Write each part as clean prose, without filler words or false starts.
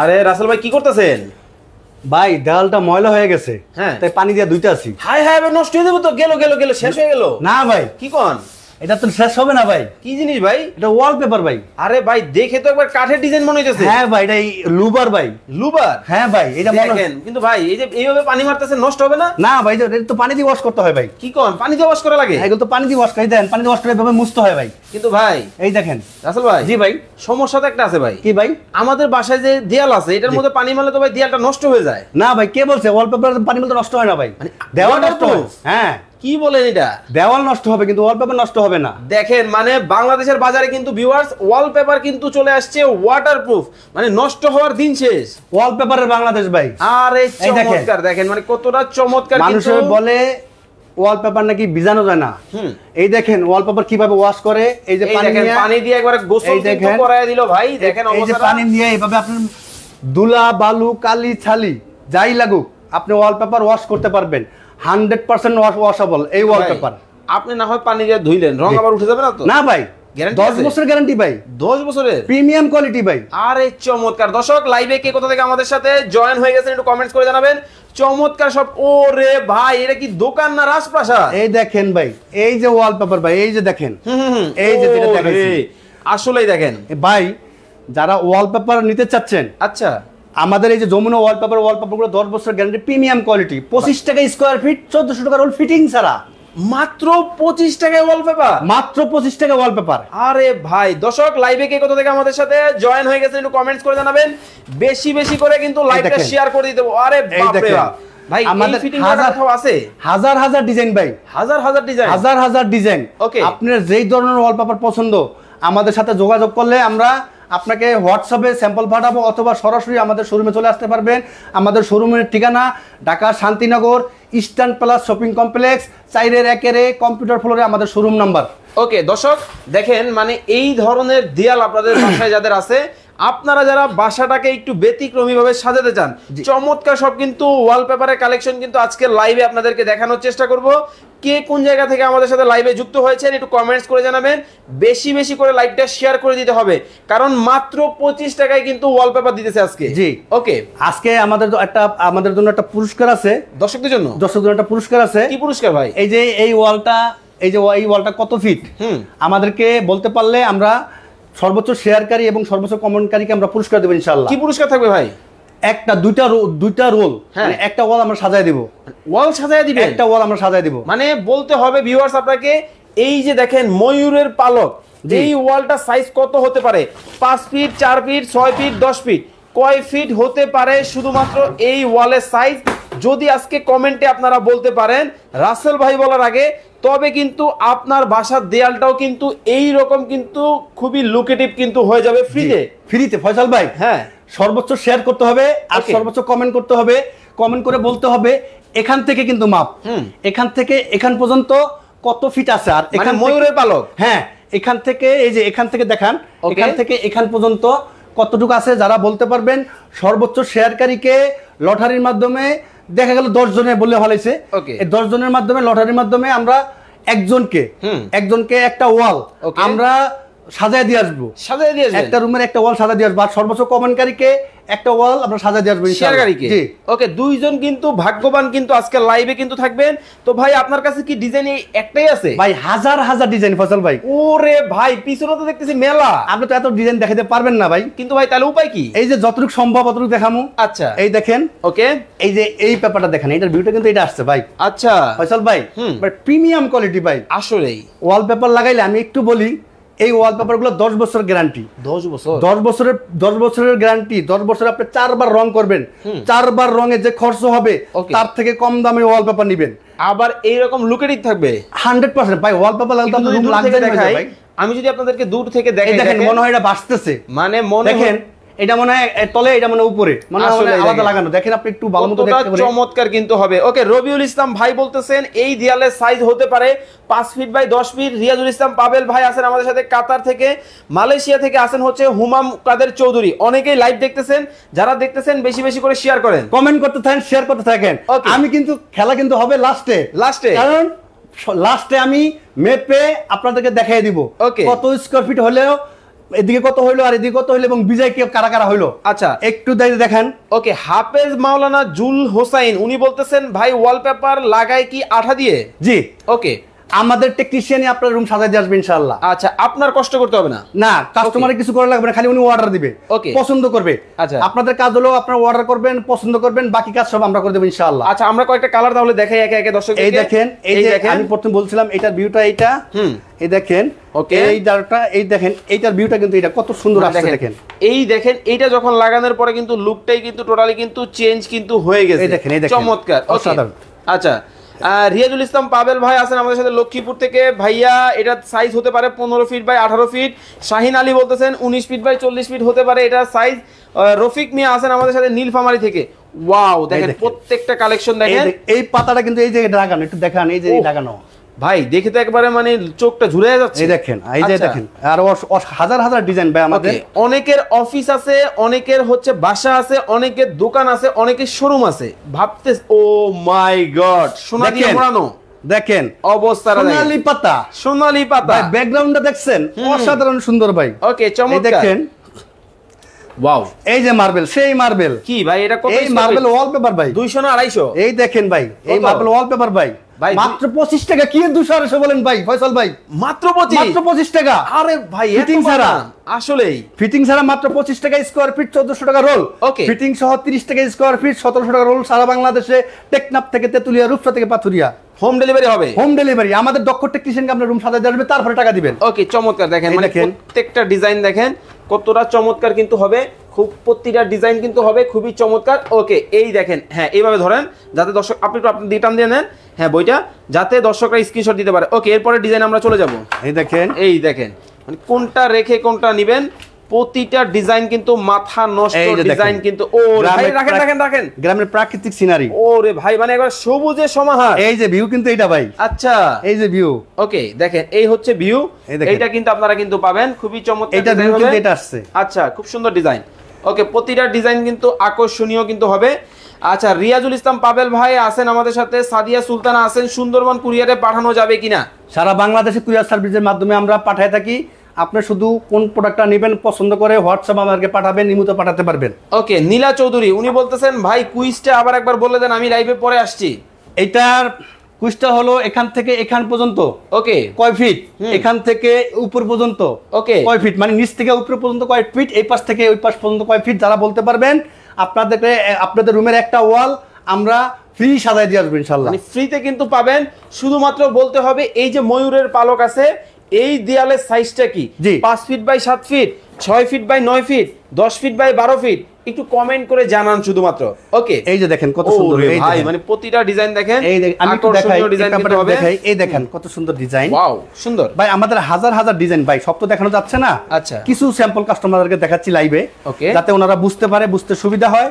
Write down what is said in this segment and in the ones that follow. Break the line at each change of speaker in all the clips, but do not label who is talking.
আরে রাসেল ভাই কি করতেছেন?
ভাই দেওয়ালটা ময়লা হয়ে গেছে,
হ্যাঁ
তাই পানি দিয়ে ধুইতে আসি।
হাই হাই ভাই নষ্ট হয়ে যাবে তো। গেল গেল গেল শেষ হয়ে গেল।
না ভাই,
কি কোন?
এটা তো শেষ হবে না ভাই।
কি জিনিস ভাই?
এটা ওয়ালপেপার ভাই।
আরে ভাই দেখে তো একবার কাঠের ডিজাইন মনে হইতেছে।
হ্যাঁ ভাই, এটা লুবার ভাই।
লুবার?
হ্যাঁ ভাই, এটা
দেখেন কিন্তু ভাই এই যে এইভাবে পানি মারতেছে নষ্ট হবে না?
না ভাই, এটা তো পানি দিয়ে ওয়াশ করতে হয় ভাই।
কি কোন? পানি দিয়ে ওয়াশ করা লাগে?
এগুলো তো পানি দিয়ে ওয়াশ করে দেন, পানি দিয়ে ওয়াশ করে এভাবে মুছতে হয় ভাই।
কিন্তু ভাই
এই দেখেন
রাসেল ভাই।
জি ভাই।
সমস্যা তো একটা আছে ভাই।
কি ভাই?
আমাদের বাসায় যে দেয়াল আছে এটার মধ্যে পানি মারলে তো ভাই দেয়ালটা নষ্ট হয়ে যায়।
না ভাই, কে বলছে ওয়ালপেপার পানি মারলে নষ্ট হয় না ভাই? দেওয়াল নষ্ট হয়। হ্যাঁ
কি বলেন এটা?
দেওয়াল নষ্ট হবে কিন্তু ওয়ালপেপার নষ্ট হবে না।
দেখেন মানে বাংলাদেশের বাজারে কিন্তু ভিউয়ার্স ওয়ালপেপার কিন্তু চলে আসছে ওয়াটারপ্রুফ, মানে নষ্ট হওয়ার দিন শেষ।
ওয়ালপেপারের বাংলাদেশ ভাই।
আরে চমৎকার, দেখেন মানে কতটা চমৎকার।
মানুষে বলে ওয়ালপেপার নাকি ভিজানো যায় না। এই দেখেন ওয়ালপেপার কিভাবে ওয়াশ করে। এই যে
পানি দিয়ে একবারে গোসল কিন্তু করায় দিল ভাই। দেখেন
এই যে পানি দিয়ে এইভাবে আপনি ধুলা বালু কালি ছালি যাই লাগুক আপনি ওয়ালপেপার ওয়াশ করতে পারবেন। 100% ওয়াশেবল এই ওয়ালপেপার।
আপনি না হয় পানি দিয়ে ধুইলেন, রং আবার উঠে যাবে না তো?
না ভাই, 10 বছরের গ্যারান্টি ভাই।
10 বছরের
প্রিমিয়াম কোয়ালিটি ভাই।
আরে চমৎকার। দর্শক লাইভে কে কোথা থেকে আমাদের সাথে জয়েন হয়ে গেছেন একটু কমেন্টস করে জানাবেন। চমৎকার সব। ওরে ভাই এটা কি দোকান না রাজপ্রাসাদ?
এই দেখেন ভাই, এই যে ওয়ালপেপার ভাই, এই যে দেখেন, এই যে যেটা দেখাচ্ছি
আসলেই দেখেন
ভাই। যারা ওয়ালপেপার নিতে চাচ্ছেন,
আচ্ছা
আমাদের এই যে যমুনা ওয়ালপেপারগুলো 10 বছর গ্যারান্টি, প্রিমিয়াম কোয়ালিটি। 25 টাকা স্কয়ার ফিট, 1400 টাকা রোল ফিটিং ছাড়া।
মাত্র 25 টাকায় ওয়ালপেপার।
মাত্র 25 টাকা ওয়ালপেপার।
আরে ভাই দর্শক লাইভে কে কোথা থেকে আমাদের সাথে জয়েন হয়ে গেছেন একটু কমেন্টস করে জানাবেন। বেশি বেশি করে কিন্তু লাইভটা শেয়ার করে দিতে। আরে বাপ রে বাপ ভাই, আমাদের ফিটিং কোথাও আছে
হাজার হাজার ডিজাইন ভাই।
হাজার হাজার ডিজাইন,
হাজার হাজার ডিজাইন।
ওকে,
আপনার যেই ধরনের ওয়ালপেপার পছন্দ আমাদের সাথে যোগাযোগ করলে আমরা আপনাকে হোয়াটসঅ্যাপে স্যাম্পল পাঠাবো, অথবা সরাসরি আমাদের শোরুমে চলে আসতে পারবেন। আমাদের শোরুমের ঠিকানা Dhaka Shantinagar eastern plus shopping complex 4-1 computer ফ্লোরে আমাদের শোরুম নাম্বার।
ওকে দর্শক দেখেন মানে এই ধরনের দেয়াল আপনাদের বাসায় যাদের আছে, আপনারা যারা বাসাটাকে একটু ব্যতিক্রমী ভাবে সাজাতে চান, চমৎকার সব কিন্তু ওয়ালপেপারের কালেকশন কিন্তু আজকে লাইভে আপনাদেরকে দেখানোর চেষ্টা করব। কে কোন জায়গা থেকে আমাদের সাথে লাইভে যুক্ত হয়েছেন একটু কমেন্টস করে জানাবেন। বেশি বেশি করে লাইভটা শেয়ার করে দিতে হবে, কারণ মাত্র 25 টাকায় কিন্তু ওয়ালপেপার দিতেছে আজকে।
জি
ওকে,
আজকে আমাদের জন্য একটা পুরস্কার আছে দর্শকদের জন্য একটা পুরস্কার আছে।
কি পুরস্কার ভাই?
এই যে এই ওয়ালটা কত ফিট আমাদেরকে বলতে পারলে আমরা সর্বোচ্চ শেয়ারকারী এবং সর্বোচ্চ কমেন্টকারীকে আমরা পুরস্কার দেব ইনশাআল্লাহ।
কি পুরস্কার থাকবে ভাই?
একটা দুইটা রোল, মানে একটা ওয়াল আমরা সাজায় দেব।
ওয়াল সাজায় দিবেন? একটা
ওয়াল আমরা সাজায় দেব।
মানে বলতে হবে ভিউয়ার্স আপনাকে, এই যে দেখেন ময়ূরের পালক, এই ওয়ালটা সাইজ কত হতে পারে? 5 ফিট, 4 ফিট, 6 ফিট, 10 ফিট, কয় ফিট হতে পারে শুধুমাত্র এই ওয়ালের সাইজ যদি আজকে কমেন্টে আপনারা বলতে পারেন রাসেল ভাই বলার আগে, তবে কিন্তু আপনার বাসার দেয়ালটাও কিন্তু এই রকম কিন্তু খুবই লুকেটিভ কিন্তু হয়ে যাবে ফ্রিতে।
ফয়সাল ভাই, হ্যাঁ, সর্বোচ্চ শেয়ার করতে হবে আর সর্বোচ্চ কমেন্ট করতে হবে। কমেন্ট করে বলতে হবে এখান থেকে কিন্তু মাপ, এখান থেকে এখান পর্যন্ত কত ফিট আছে। আর এখান
ময়ূরের পালক,
হ্যাঁ, এখান থেকে এই যে এখান থেকে দেখান, এখান থেকে এখান পর্যন্ত কতটুকু আছে যারা বলতে পারবেন সর্বোচ্চ শেয়ারকারীকে লটারির মাধ্যমে, দেখা গেল 10 জনে বলে ফেলাইছে, এই 10 জনের মাধ্যমে লটারির মাধ্যমে আমরা একজনকে একটা ওয়াল আমরা সাজায় দিয়ে আসবো। একটা রুমের একটা ওয়াল সাজায় দিয়ে আসবো। আর সর্বোচ্চ কমেন্টকারীকে একটা ওয়াল আমরা সাজায় দিয়ে আসবো শেয়ারকারীকে।
ওকে, 2 জন কিন্তু ভাগ্যবান কিন্তু আজকে লাইভে কিন্তু থাকবেন। তো ভাই আপনার কাছে কি ডিজাইন একটাই আছে?
ভাই হাজার হাজার ডিজাইন ফয়সাল ভাই।
ওরে ভাই পিছনে তো দেখতেছি মেলা।
আপনি তো এত ডিজাইন দেখাতে পারবেন না ভাই।
কিন্তু ভাই তাহলে উপায় কি? এই
যে যতটুকু সম্ভব অতটুকু দেখামু।
আচ্ছা
এই দেখেন,
ওকে,
এই যে এই পেপারটা দেখেন, এটার ভিউটা কিন্তু এটা আসছে ভাই।
আচ্ছা
ফয়সাল ভাই, বাট প্রিমিয়াম কোয়ালিটি ভাই।
আসলেই
ওয়ালপেপার লাগাইলে আমি একটু বলি, এই ওয়ালপেপারগুলো 10 বছর গ্যারান্টি। 10 বছরের গ্যারান্টি। 10 বছরে আপনি 4 বার রং করবেন, 4 বার রঙে যে খরচ হবে তার থেকে কম দামে ওয়ালপেপার নেবেন।
আবার এইরকম লুকেটিভ থাকবে
100% ভাই। ওয়ালপেপার লাগালে তো রুম লাগবে না ভাই।
আমি যদি আপনাদেরকে দূর থেকে দেখাই,
দেখেন মনে হয় এটা বাসতেছে,
মানে মনে
দেখেন এটা মনে হয় তলে, এটা মনে উপরে, মানে আলাদা লাগানো। দেখেন আপনি একটু ভালো মতো দেখতে পারেন,
চমৎকার কিন্তু হবে। ওকে, রবিউল ইসলাম ভাই বলতেছেন এই দেয়ালের সাইজ হতে পারে 5 ফিট বাই 10 ফিট। রিয়াজুল ইসলাম পাবেল ভাই আছেন আমাদের সাথে কাতার থেকে। মালয়েশিয়া থেকে আসেন হচ্ছে হুমাম কাদের চৌধুরী। অনেকেই লাইভ দেখতেছেন, যারা দেখতেছেন বেশি বেশি করে শেয়ার করেন,
কমেন্ট করতে থাকেন, শেয়ার করতে থাকেন। আমি কিন্তু খেলা কিন্তু হবে লাস্টে, কারণ লাস্টে আমি মেপে আপনাদেরকে দেখাই দিব কত স্কয়ার ফিট হলেও এদিকে কত হইলো আর এদিকে কত হইলো এবং বিজয় কে কারা কারা হইলো
আচ্ছা
একটু দেখেন।
ওকে, হাফেজ মাওলানা জুল হোসাইন উনি বলতেছেন ভাই ওয়ালপেপার লাগায় কি আঠা দিয়ে?
জি
ওকে,
আমাদের টেকনিশিয়ানই আপনার রুম সাজাই দিয়ে আসবে ইনশাআল্লাহ।
আচ্ছা, আপনার কষ্ট করতে হবে না?
না, কাস্টমারের কিছু করা লাগবে না, খালি উনি অর্ডার দিবে, পছন্দ করবে।
আচ্ছা,
আপনাদের কাজ হলো আপনারা অর্ডার করবেন, পছন্দ করবেন, বাকি কাজ সব আমরা করে দেব ইনশাআল্লাহ।
আচ্ছা, আমরা কয়েকটা কালার তাহলে দেখাই একে একে দর্শকদের।
এই দেখেন, এই যে আমি প্রথম বলছিলাম এটার ভিউটা এইটা, এই দেখেন, ওকে, এই ডালটা এই দেখেন, এইটার ভিউটা কিন্তু এটা কত সুন্দর আসছে দেখেন।
এই দেখেন, এইটা যখন লাগানোর পরে কিন্তু লুকটাই কিন্তু টোটালি কিন্তু চেঞ্জ কিন্তু হয়ে গেছে।
এই দেখেন, এই দেখেন,
চমৎকার, অসাধারণ। আচ্ছা, রিয়াজুল ইসলাম পাবেল ভাই আছেন আমাদের সাথে লক্ষ্মীপুর থেকে। ভাইয়া এটা সাইজ হতে পারে 15 feet by 18 feet. Shahin Ali বলতেছেন 19 ফিট বাই 40 ফিট হতে পারে এটা সাইজ। রফিক মিয়া আছেন আমাদের সাথে নীলফামারী থেকে। ওয়াও, দেখেন প্রত্যেকটা কালেকশন দেখেন।
এই পাতাটা কিন্তু এই যে লাগানো, একটু দেখান, এই যে লাগানো
ভাই, দেখে তো একবারে মানে চোখটা ঝুলে যাচ্ছে।
এই দেখেন, এই যে দেখেন, আর হাজার হাজার ডিজাইন ভাই আমাদের।
অনেকের অফিস আছে, অনেকের হচ্ছে বাসা আছে, অনেকের দোকান আছে, অনেকের শোরুম আছে। ভাবতে ও মাই গড, সোনা দিয়ে মোড়ানো
দেখেন
অবস্থাটা,
সোনালী পাতা,
সোনালী পাতা।
ব্যাকগ্রাউন্ডটা দেখছেন অসাধারণ সুন্দর ভাই।
ওকে, চমৎকার
দেখেন।
ওয়াও,
এই যে মার্বেল, সেই মার্বেল
কি ভাই এটা কত?
এই মার্বেল ওয়ালপেপার ভাই
200 না 250?
এই দেখেন ভাই, এই মার্বেল ওয়ালপেপার ভাই মাত্র 25 টাকা। কি 200 250 বলেন ভাই ফয়সাল ভাই?
মাত্র 25?
মাত্র 25 টাকা।
আরে ভাই,
ফিটিং ছাড়া,
আসলেই
ফিটিং ছাড়া মাত্র 25 টাকা স্কয়ার ফিট, 1400 টাকা রোল।
ওকে,
ফিটিং সহ 30 টাকা স্কয়ার ফিট, 1700 টাকা রোল। সারা বাংলাদেশে টেকনাফ থেকে তেতুলিয়া, রূপসা থেকে পাথুরিয়া
হোম ডেলিভারি হবে।
হোম ডেলিভারি আমাদের দক্ষ টেকনিশিয়ানকে আপনার রুম সাজাতে আসবে, তারপরে টাকা দিবেন।
ওকে, চমৎকার। দেখেন মানে প্রত্যেকটা ডিজাইন দেখেন কতটা চমৎকার কিন্তু হবে, খুব প্রতিটা ডিজাইন কিন্তু হবে খুবই চমৎকার। ওকে, এই দেখেন, হ্যাঁ এইভাবে ধরেন যাতে দর্শক আপনি দিটান দিয়ে নেন, হ্যাঁ বইটা, যাতে দর্শকরা স্ক্রিনশট দিতে পারে। ওকে, এরপরে ডিজাইন আমরা চলে যাব।
এই দেখেন,
এই দেখেন মানে কোনটা রেখে কোনটা নেবেন, প্রতিটা ডিজাইন কিন্তু মাথা নষ্ট ডিজাইন কিন্তু। ও ভাই, রাখেন রাখেন রাখেন,
গ্রামের প্রাকৃতিক সিনারি।
ওরে ভাই, মানে একবার সবুজে সমাহার।
এই যে ভিউ কিন্তু এটা ভাই।
আচ্ছা,
এই যে ভিউ।
ওকে, দেখেন এই হচ্ছে ভিউ, এইটা কিন্তু আপনারা কিন্তু পাবেন খুবই চমৎকার।
এটা ভিউ কিন্তু এটা আসছে।
আচ্ছা, খুব সুন্দর ডিজাইন। ওকে, প্রতিটা ডিজাইন কিন্তু আকর্ষণীয় কিন্তু হবে। আচ্ছা, রিয়াজুল ইসলাম পাবেল ভাই আছেন আমাদের সাথে, সাদিয়া সুলতানা আছেন। সুন্দরবন কুরিয়ারে পাঠানো যাবে কিনা?
সারা বাংলাদেশে কুরিয়ার সার্ভিসের মাধ্যমে আমরা পাঠায় থাকি। আপনি শুধু কোন প্রোডাক্টটা নেবেন পছন্দ করে হোয়াটসঅ্যাপ আমাদেরকে পাঠাবেন, ইমোতে পাঠাতে পারবেন।
ওকে, নীলা চৌধুরী উনি বলতেছেন ভাই কুইজটা আবার একবার বলে দেন, আমি লাইভে পরে আসছি।
এইটার কুইজটা হলো এখান থেকে এখান পর্যন্ত।
ওকে,
কয় ফিট? এখান থেকে উপর পর্যন্ত।
ওকে,
কয় ফিট মানে নিচ থেকে উপর পর্যন্ত কয় ফিট, এই পাশ থেকে ওই পাশ পর্যন্ত কয় ফিট, যারা বলতে পারবেন আপনাদের রুমের একটা ওয়াল আমরা ফ্রি সাজায় দিয়ে আসবো ইনশাআল্লাহ।
মানে ফ্রিতে কিন্তু পাবেন, শুধুমাত্র বলতে হবে এই যে ময়ূরের পালক আছে, এই দেয়ালের সাইজটা কি? 5 feet by 7 feet, 6 feet by 9 feet, 10 feet by 12 feet, একটু কমেন্ট করে জানান শুধুমাত্র। ওকে,
এই যে দেখেন কত সুন্দর
ভাই, মানে প্রতিটা ডিজাইন দেখেন।
এই আমি একটু দেখাই, দেখাই, এই দেখেন কত সুন্দর ডিজাইন।
ওয়াও, সুন্দর
ভাই, আমাদের হাজার হাজার ডিজাইন ভাই, সব তো দেখানো যাচ্ছে না।
আচ্ছা,
কিছু স্যাম্পল কাস্টমারদেরকে দেখাচ্ছি লাইভে,
ওকে,
যাতে ওনারা বুঝতে পারে, বুঝতে সুবিধা হয়।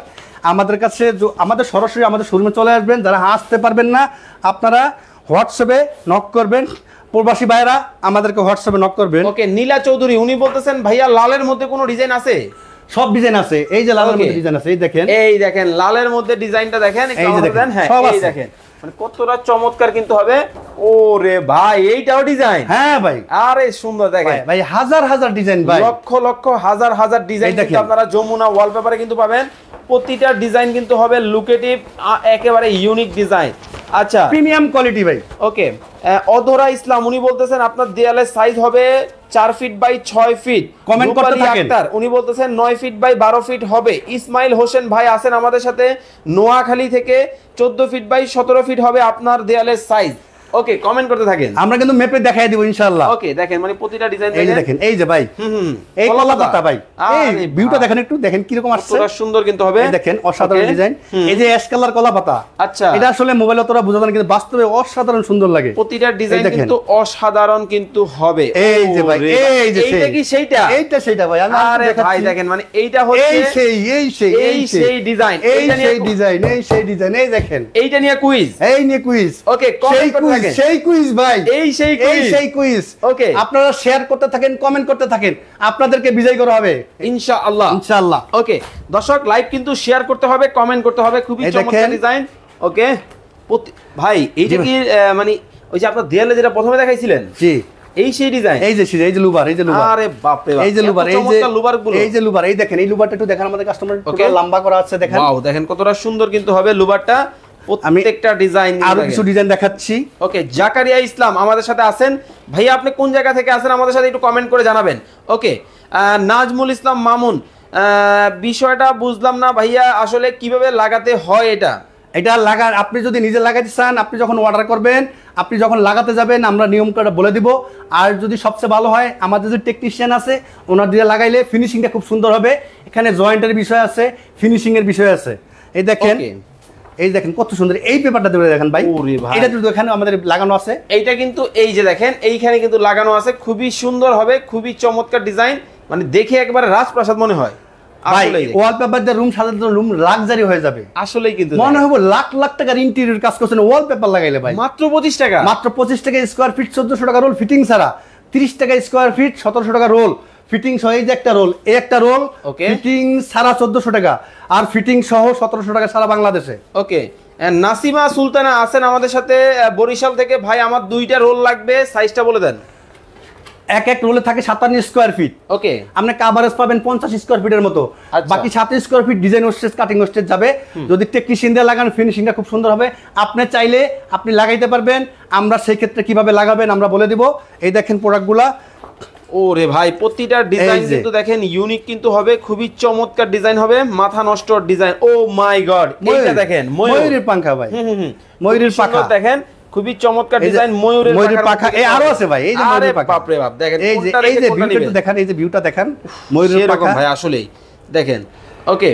আমাদের কাছে আমাদের সরাসরি আমাদের শোরুমে চলে আসবেন। যারা আসতে পারবেন না, আপনারা হোয়াটসঅ্যাপে নক করবেন। প্রবাসী ভাইরা আমাদেরকে হোয়াটসঅ্যাপে নক করবেন।
ওকে, নীলা চৌধুরী উনি বলতেছেন ভাইয়া লালের মধ্যে কোনো ডিজাইন আছে?
সব ডিজাইন আছে, এই যে লালের মধ্যে ডিজাইন আছে, এই দেখেন,
এই দেখেন লালের মধ্যে ডিজাইনটা দেখেন,
এই যে দেখেন,
হ্যাঁ এই দেখেন মানে কতটা চমৎকার কিন্তু হবে। ওরে ভাই, এইটাও ডিজাইন?
হ্যাঁ ভাই,
আরে সুন্দর দেখেন
ভাই, হাজার হাজার ডিজাইন ভাই,
লক্ষ লক্ষ হাজার হাজার ডিজাইন কিন্তু আপনারা যমুনা ওয়ালপেপারে কিন্তু পাবেন। প্রতিটা ডিজাইন কিন্তু হবে লুকেটিভ, একেবারে ইউনিক ডিজাইন। আচ্ছা,
প্রিমিয়াম কোয়ালিটি ভাই।
ওকে, অধরা ইসলাম উনি বলতেছেন আপনার দেয়ালের সাইজ হবে 4 ফিট বাই 6 ফিট।
কমেন্ট করতে থাকেন।
উনি বলতেছেন 9 ফিট বাই 12 ফিট হবে। ইসমাইল হোসেন ভাই আছেন আমাদের সাথে নোয়াখালী থেকে, 14 ফিট বাই 17 ফিট হবে আপনার দেয়ালের সাইজ। ওকে, কমেন্ট করতে থাকেন,
আমরা কিন্তু মেপে দেখাই দিব ইনশাআল্লাহ।
ওকে, দেখেন মানে প্রতিটা ডিজাইন
এই যে দেখেন, এই যে ভাই, এই কলা পাতা ভাই, এই ভিউটা দেখেন, একটু দেখেন কি রকম আসছে,
কতটা সুন্দর কিন্তু হবে।
এই দেখেন অসাধারণ ডিজাইন। এই যে অ্যাশ কালার কলা পাতা,
আচ্ছা,
এটা আসলে মোবাইলে অতটা বোঝা যায় না, কিন্তু বাস্তবে অসাধারণ সুন্দর লাগে।
প্রতিটা ডিজাইন কিন্তু অসাধারণ কিন্তু হবে।
এই যে ভাই, এই যে
এইটা কি সেইটা?
এইটা সেইটা ভাই,
আরে ভাই দেখেন মানে এইটা হচ্ছে এই সেই ডিজাইন,
এই সেই ডিজাইন, এই সেই ডিজাইন, এই দেখেন
এইটা নিয়ে কুইজ,
এই নিয়ে কুইজ।
ওকে, কমেন্ট করতে থাকেন,
সেই কুইজ ভাই,
এই সেই কুইজ।
ওকে, আপনারা শেয়ার করতে থাকেন, কমেন্ট করতে থাকেন, আপনাদেরকে বিজয় করা হবে
ইনশাআল্লাহ,
ইনশাআল্লাহ।
ওকে, দর্শক লাইভ কিন্তু শেয়ার করতে হবে, কমেন্ট করতে হবে, খুবই চমৎকার ডিজাইন। ওকে ভাই, এইটা কি মানে ওই যে আপনার দেয়ালে যেটা প্রথমে দেখাইছিলেন,
জি
এই সেই ডিজাইন,
এই যে এই যে লুবার, এই যে লুবার,
আরে বাপ রে বাপ,
এই যে লুবার, এই যে
লুবার গুলো,
এই যে লুবার, এই দেখেন এই লুবারটা একটু দেখেন আমাদের কাস্টমার পুরো লম্বা করা আছে দেখেন।
ওয়াও, দেখেন কতটা সুন্দর কিন্তু হবে লুবারটা, প্রত্যেকটা ডিজাইন।
আরো কিছু ডিজাইন দেখাচ্ছি।
ওকে, জাকারিয়া ইসলাম আমাদের সাথে আছেন। ভাইয়া আপনি কোন জায়গা থেকে আছেন আমাদের সাথে একটু কমেন্ট করে জানাবেন। ওকে, নাজমুল ইসলাম মামুন, বিষয়টা বুঝলাম না ভাইয়া, আসলে কিভাবে লাগাতে হয় এটা?
এটা লাগার, আপনি যদি নিজে লাগাতে চান, আপনি যখন অর্ডার করবেন, আপনি যখন লাগাতে যাবেন, আমরা নিয়মটা বলে দিব। আর যদি সবচেয়ে ভালো হয়, আমাদের যে টেকনিশিয়ান আছে ওনার দিয়ে লাগাইলে ফিনিশিংটা খুব সুন্দর হবে। এখানে জয়েন্টের বিষয় আছে, ফিনিশিং এর বিষয় আছে। এই দেখেন, এই দেখেন কত সুন্দর এই পেপারটা দেবে দেখেন ভাই, এটা কিন্তু এখানে আমাদের লাগানো আছে।
এইটা কিন্তু এই যে দেখেন এইখানে কিন্তু লাগানো আছে, খুবই সুন্দর হবে, খুবই চমৎকার ডিজাইন, মানে দেখে একবারে রাজপ্রাসাদ মনে হয়।
ভাই ওয়ালপেপার দিয়ে রুম সাজাতে রুম লাক্সারি হয়ে যাবে।
আসলেই কিন্তু
মনে হবে লাখ লাখ টাকার ইন্টেরিয়র কাজ করছেন ওয়ালপেপার লাগাইলে ভাই।
মাত্র 25 টাকা,
মাত্র 25 টাকা স্কয়ার ফিট, 1400 টাকা রোল ফিটিং ছাড়া, 30 টাকা স্কয়ার ফিট, 1700 টাকা রোল ফিটিং সহ। এই যে একটা রোল, এই একটা রোল ফিটিং ছাড়া 1400 টাকা, আর ফিটিং সহ 1700 টাকা সারা বাংলাদেশে।
ওকে, নাসিমা সুলতানা আছেন আমাদের সাথে বরিশাল থেকে। ভাই আমার 2টা রোল লাগবে, সাইজটা বলে দেন।
এক এক রোলে থাকে 57 স্কয়ার ফিট।
ওকে,
আপনি কভারেজ পাবেন 50 স্কয়ার ফিটের মতো, বাকি 7 স্কয়ার ফিট ডিজাইন ওস্টেজ কাটিং ওস্টেজ যাবে। যদি টেকনিশিয়ান দিয়ে লাগান ফিনিশিংটা খুব সুন্দর হবে। আপনি চাইলে আপনি লাগাইতে পারবেন, আমরা সেই ক্ষেত্রে কিভাবে লাগাবেন আমরা বলে দিব। এই দেখেন প্রোডাক্টগুলা,
ওরে ভাই প্রতিটা ডিজাইন কিন্তু দেখেন ইউনিক কিন্তু হবে, খুবই চমৎকার ডিজাইন হবে, মাথা নষ্ট ডিজাইন। ও মাই গড, এইটা দেখেন ময়ূরের
পাখা ভাই, ময়ূরের পাখা
দেখেন, খুবই চমৎকার ডিজাইন, ময়ূরের
পাখা। এই আরো আছে ভাই, এই যে ময়ূরের পাখা,
বাপ রে বাপ, দেখেন
এই যে ভিউটা দেখেন, এই যে ভিউটা দেখেন ময়ূরের পাখা
ভাই, আসলেই দেখেন। ওকে,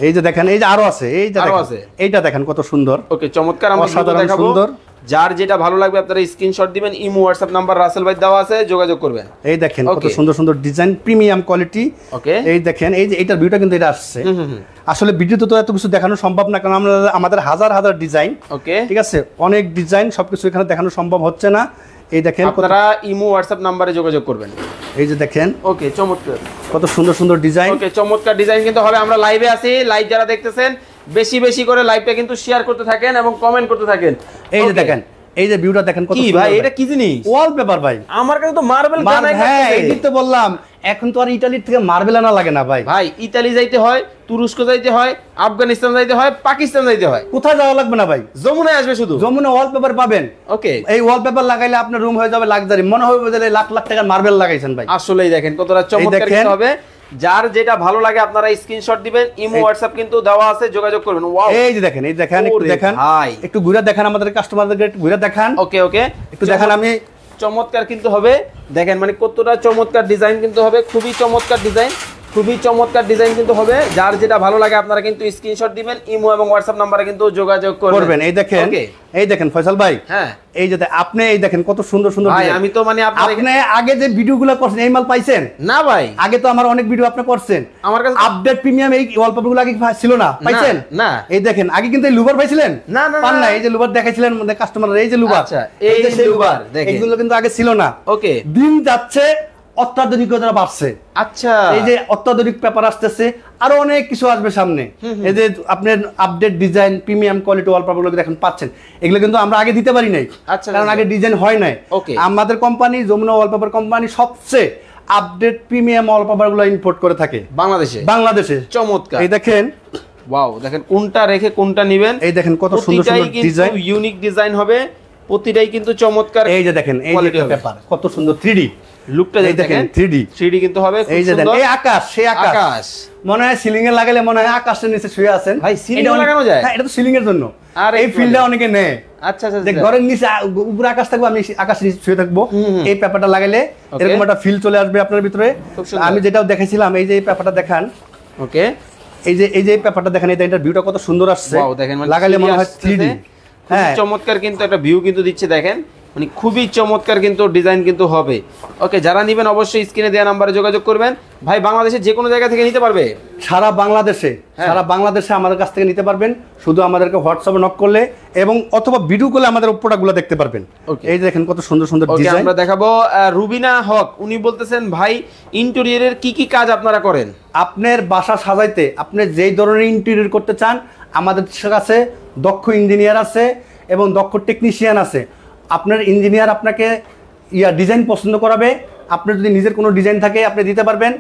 এই যে দেখেন, এই যে আরো আছে, এই যে দেখেন, এইটা দেখেন কত সুন্দর।
ওকে, চমৎকার, আমরা দেখাবো। সুন্দর, যার যেটা ভালো লাগবে আপনারা স্ক্রিনশট দিবেন, ইমো হোয়াটসঅ্যাপ নাম্বার রাসেল ভাই দেওয়া আছে, যোগাযোগ করবেন।
এই দেখেন কত সুন্দর সুন্দর ডিজাইন, প্রিমিয়াম কোয়ালিটি।
ওকে,
এই দেখেন, এই যে এটার ভিউটা কিন্তু এটা আসছে। আসলে ভিডিওতে তো এত কিছু দেখানো সম্ভব না, কারণ আমাদের হাজার হাজার ডিজাইন।
ওকে,
ঠিক আছে, অনেক ডিজাইন, সবকিছু এখানে দেখানো সম্ভব হচ্ছে না। এই দেখেন,
আপনারা ইমো হোয়াটসঅ্যাপ নাম্বারে যোগাযোগ করবেন।
এই যে দেখেন,
ওকে, চমৎকার,
কত সুন্দর সুন্দর ডিজাইন।
ওকে, চমৎকার ডিজাইন কিন্তু হবে। আমরা লাইভে আছি, লাইভ যারা দেখতেছেন বেশি বেশি করে লাইভটা কিন্তু শেয়ার করতে থাকেন এবং কমেন্ট করতে থাকেন।
এই যে দেখেন, এই যে ভিউটা দেখেন কত সুন্দর
ভাই, এটা কি জিনিস?
ওয়ালপেপার ভাই,
আমার কাছে তো মার্বেল গানাই।
হ্যাঁ, এই তো বললাম, এখন তো আর ইতালির থেকে মার্বেল আনা লাগে না ভাই।
ভাই ইতালি যাইতে হয়, তুরস্ক যাইতে হয়, আফগানিস্তান যাইতে হয়, পাকিস্তান যাইতে হয়,
কোথায় যাওয়া লাগবে না ভাই,
যমুনায় আসবে, শুধু
যমুনা ওয়ালপেপার পাবেন।
ওকে,
এই ওয়ালপেপার লাগাইলে আপনার রুম হয়ে যাবে লাক্সারি, মনে হবে যে লাখ লাখ টাকার মার্বেল লাগাইছেন ভাই।
আসলেই দেখেন কতটা চমৎকার কিন্তু হবে। যার যেটা ভালো লাগে আপনারা স্ক্রিনশট দিবেন, ইমো হোয়াটসঅ্যাপ কিন্তু দেওয়া আছে, যোগাযোগ করবেন। ওয়াও,
এই যে দেখেন, এই দেখেন, একটু দেখেন ভাই, একটু ঘুরে দেখান আমাদের কাস্টমারদেরকে, একটু ঘুরে দেখান।
ওকে, ওকে,
একটু দেখান। আমি
চমৎকার কিন্তু হবে, দেখেন মানে কতটা চমৎকার ডিজাইন কিন্তু হবে, খুবই চমৎকার ডিজাইন, খুবই চমৎকার ডিজাইন কিন্তু হবে। যার যেটা ভালো লাগে আপনারা কিন্তু স্ক্রিনশট দিবেন, ইমো এবং হোয়াটসঅ্যাপ নম্বরে কিন্তু যোগাযোগ করবেন।
এই দেখেন, এই দেখেন ফয়সাল ভাই,
হ্যাঁ,
এই যে আপনি এই দেখেন কত সুন্দর সুন্দর
ভাই। আমি তো মানে
আপনি আগে যে ভিডিওগুলো করছেন এই মাল পাইছেন
না ভাই?
আগে তো আমার অনেক ভিডিও আপনি করছেন, আমার কাছে আপডেট প্রিমিয়াম এই ওয়ালপেপারগুলো আগে ছিল না, পাইছেন না? এই দেখেন, আগে কিন্তু এই লুবার পাইছিলেন
না? না,
পান না। এই যে লুবার দেখাইছিলেন আমাদের কাস্টমাররা, এই যে লুবার,
আচ্ছা, এই যে লুবার দেখেন,
এগুলো কিন্তু আগে ছিল না।
ওকে,
দিন যাচ্ছে, অত্যাধুনিকতা বাড়ছে।
আচ্ছা,
এই যে অত্যাধুনিক পেপার আসতেছে, আরো অনেক কিছু আসবে সামনে। এই যে আপনার আপডেট ডিজাইন, প্রিমিয়াম কোয়ালিটি ওয়ালপেপারগুলো দেখেন পাচ্ছেন, এগুলো কিন্তু আমরা আগে দিতে পারি নাই, কারণ আগে ডিজাইন হয় নাই। আমাদের কোম্পানি যমুনা ওয়ালপেপার কোম্পানি সবচেয়ে আপডেট প্রিমিয়াম ওয়ালপেপারগুলো ইম্পোর্ট করে থাকে বাংলাদেশে। চমৎকার, এই দেখেন,
ওয়াও, দেখেন কোনটা রেখে কোনটা নেবেন।
এই দেখেন কত সুন্দর সুন্দর ডিজাইন,
ইউনিক ডিজাইন হবে, প্রতিটাই কিন্তু চমৎকার।
এই যে দেখেন, এই যে পেপার কত সুন্দর 3D
লুকটা দেখেন, 3D কিন্তু হবে,
এই যে দেখেন, এই আকাশ, সেই আকাশ মনে হয় সিলিং এ লাগালে মনে হয় আকাশের নিচে শুয়ে আছেন
ভাই। সিলিং এ লাগানো যায়?
হ্যাঁ, এটা তো সিলিং এর জন্য, আর এই ফিল্ডটা অনেকে নেয়।
আচ্ছা আচ্ছা,
দেখ ঘরের নিচে উপরে আকাশ থাকবে, আমি আকাশের নিচে শুয়ে থাকবো, এই পেপারটা লাগাইলে এরকম একটা ফিল চলে আসবে আপনার ভিতরে। আমি যেটাও দেখাইছিলাম, এই যে এই পেপারটা দেখান।
ওকে,
এই যে পেপারটা দেখেন, এই ভিউটা কত সুন্দর আসছে, লাগাইলে মনে হয় 3D।
হ্যাঁ, চমৎকার কিন্তু একটা ভিউ কিন্তু দিচ্ছে, দেখেন মানে খুবই চমৎকার কিন্তু ডিজাইন কিন্তু হবে। ওকে, যারা নেবেন অবশ্যই স্ক্রিনে দেওয়া নাম্বারে যোগাযোগ করবেন। ভাই বাংলাদেশের যে কোনো জায়গা থেকে নিতে পারবে?
সারা বাংলাদেশে আমাদের কাছ থেকে নিতে পারবেন, শুধু আমাদেরকে হোয়াটসঅ্যাপে নক করলে এবং অথবা ভিডিও করলে আমাদের প্রোডাক্টগুলো দেখতে পারবেন। এই দেখেন কত সুন্দর সুন্দর ডিজাইন
আমরা দেখাবো। রুবিনা হক উনি বলতেছেন, ভাই ইন্টেরিয়রের কি কি কাজ আপনারা করেন?
আপনার বাসা সাজাইতে আপনি যেই ধরনের ইন্টেরিয়র করতে চান, আমাদের কাছে দক্ষ ইঞ্জিনিয়ার আছে এবং দক্ষ টেকনিশিয়ান আছে। আপনার ইঞ্জিনিয়ার আপনাকে ডিজাইন পছন্দ করাবে। আপনার যদি নিজের কোনো ডিজাইন থাকে আপনি দিতে পারবেন,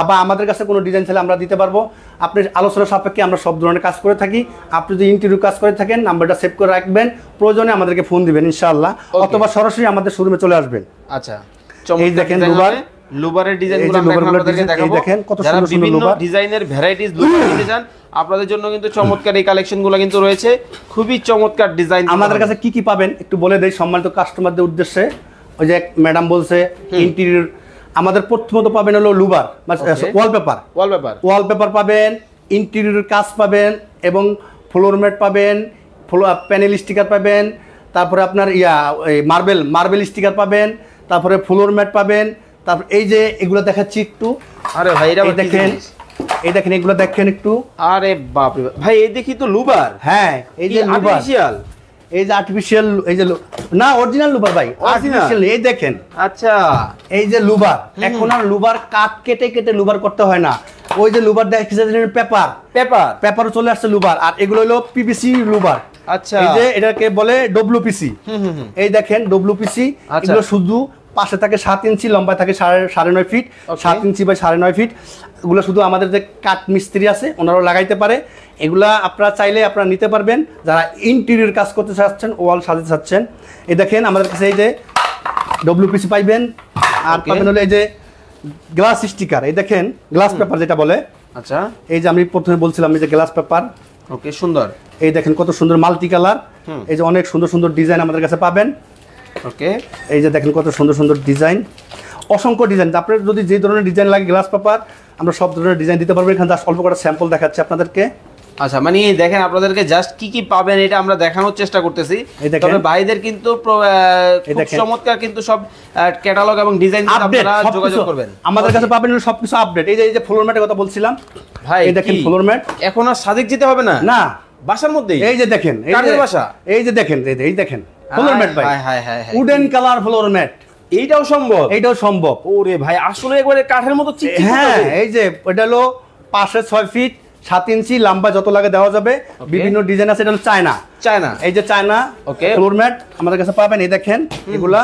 আবার আমাদের কাছে কোনো ডিজাইন চাইলে আমরা দিতে পারবো। আপনার আলোচনা সাপেক্ষে আমরা সব ধরনের কাজ করে থাকি। আপনি যদি ইন্টেরিয়র কাজ করে থাকেন নাম্বারটা সেভ করে রাখবেন, প্রয়োজনে আমাদেরকে ফোন দিবেন ইনশাআল্লাহ, অথবা সরাসরি আমাদের শোরুমে চলে আসবেন।
আচ্ছা,
এই দেখেন
লুবারের ডিজাইনগুলো আমরা আপনাদেরকে দেখাবো।
দেখেন কত
যারা
সুন্দর সুন্দর
বিভিন্ন
লুবার
ডিজাইনের ভ্যারাইটিস লুবার নিতে চান আপনাদের জন্য কিন্তু চমৎকার এই কালেকশনগুলো কিন্তু রয়েছে, খুবই চমৎকার ডিজাইন।
আমাদের কাছে কি কি পাবেন একটু বলে দেই সম্মানিত কাস্টমারদের উদ্দেশ্যে। ওই যে ম্যাডাম বলছে ইন্টেরিয়র, আমাদের প্রথমত পাবেন হলো লুবার, ওয়ালপেপার পাবেন, ইন্টেরিয়র কাজ পাবেন এবং ফ্লোর ম্যাট পাবেন, প্যানেল স্টিকার পাবেন, তারপরে আপনার মার্বেল স্টিকার পাবেন, তারপরে ফ্লোর ম্যাট পাবেন। তারপর এই যে এগুলো দেখাচ্ছি একটু।
আরে ভাই এটা
দেখেন, এই দেখেন এগুলো দেখেন একটু।
আরে বাপ রে ভাই, এই দেখি তো লুবার।
হ্যাঁ, এই যে লুবার, এই যে আর্টিফিশিয়াল, এই যে না অরিজিনাল লুবার ভাই, আর্টিফিশিয়াল। এই দেখেন,
আচ্ছা
এই যে লুবার, এখন আর লুবার কাট কেটে কেটে লুবার করতে হয় না। ওই যে লুবার দেখছেন পেপার চলে আসছে লুবার, আর এগুলো হলো পিভিসি লুবার।
আচ্ছা,
এই যে এটাকে বলে ডব্লিউপিসি। এই দেখেন ডব্লিউপিসি, এগুলো শুধু পাশে থাকে 7 ইঞ্চি, লম্বা থাকে 9.5 ফিট, 7 ইঞ্চি বাই 9.5 ফিট। এগুলো শুধু আমাদের যে কাঠ মিস্ত্রি আছে ওনারাও লাগাইতে পারে। এগুলা আপনারা চাইলে আপনারা নিতে পারবেন যারা ইন্টেরিয়র কাজ করতে চাচ্ছেন, ওয়াল সাজাতে চাচ্ছেন। এই দেখেন আমাদের কাছে এই যে ডব্লিউপিসি পাইবেন, আর পাবেন হলো এই যে গ্লাস স্টিকার। এই দেখেন গ্লাস পেপার যেটা বলে।
আচ্ছা,
এই যে আমি প্রথমে বলছিলাম এই যে গ্লাস পেপার।
ওকে, সুন্দর।
এই দেখেন কত সুন্দর মাল্টি কালার, এই যে অনেক সুন্দর সুন্দর ডিজাইন আমাদের কাছে পাবেন।
ওকে,
এই যে দেখেন কত সুন্দর সুন্দর ডিজাইন, অসংখ্য ডিজাইন। আপনার যদি যে ধরনের ডিজাইন লাগে গ্লাস পেপার আমরা সব ধরনের ডিজাইন দিতে পারবো। এখানে জাস্ট অল্প করে স্যাম্পল দেখাচ্ছি আপনাদেরকে।
আচ্ছা, মানে দেখেন আপনাদেরকে জাস্ট কি কি পাবেন এটা আমরা দেখানোর চেষ্টা করতেছি। তবে ভাইদের কিন্তু খুব চমৎকার কিন্তু সব ক্যাটালগ এবং ডিজাইন আপনারা যোগাযোগ করবেন।
আমাদের কাছে পাবেন সবকিছু আপডেট। এই যে ফ্লোর ম্যাটের কথা বলছিলাম ভাই, এই দেখেন ফ্লোর ম্যাট।
এখন আর সাজেক যেতে হবে না, না বাসার মধ্যেই। এই যে দেখেন, কাঠের বাসা। এই যে দেখেন, এই দেখেন ফ্লোর ম্যাট ভাই, উডেন কালার ফ্লোর ম্যাট। এইটাও সম্ভব, এইটাও সম্ভব। ওরে ভাই, আসলে একবারে কাঠের মতো চিকচিক। হ্যাঁ, এই যে এটা হলো পাশে 6 ফিট 7 ইঞ্চি, লম্বা যত লাগে দেওয়া যাবে। বিভিন্ন ডিজাইন আছে। এটা হলো চায়না। এই যে চায়না ফ্লোর ম্যাট আমাদের কাছে পাবেন। এই দেখেন এগুলা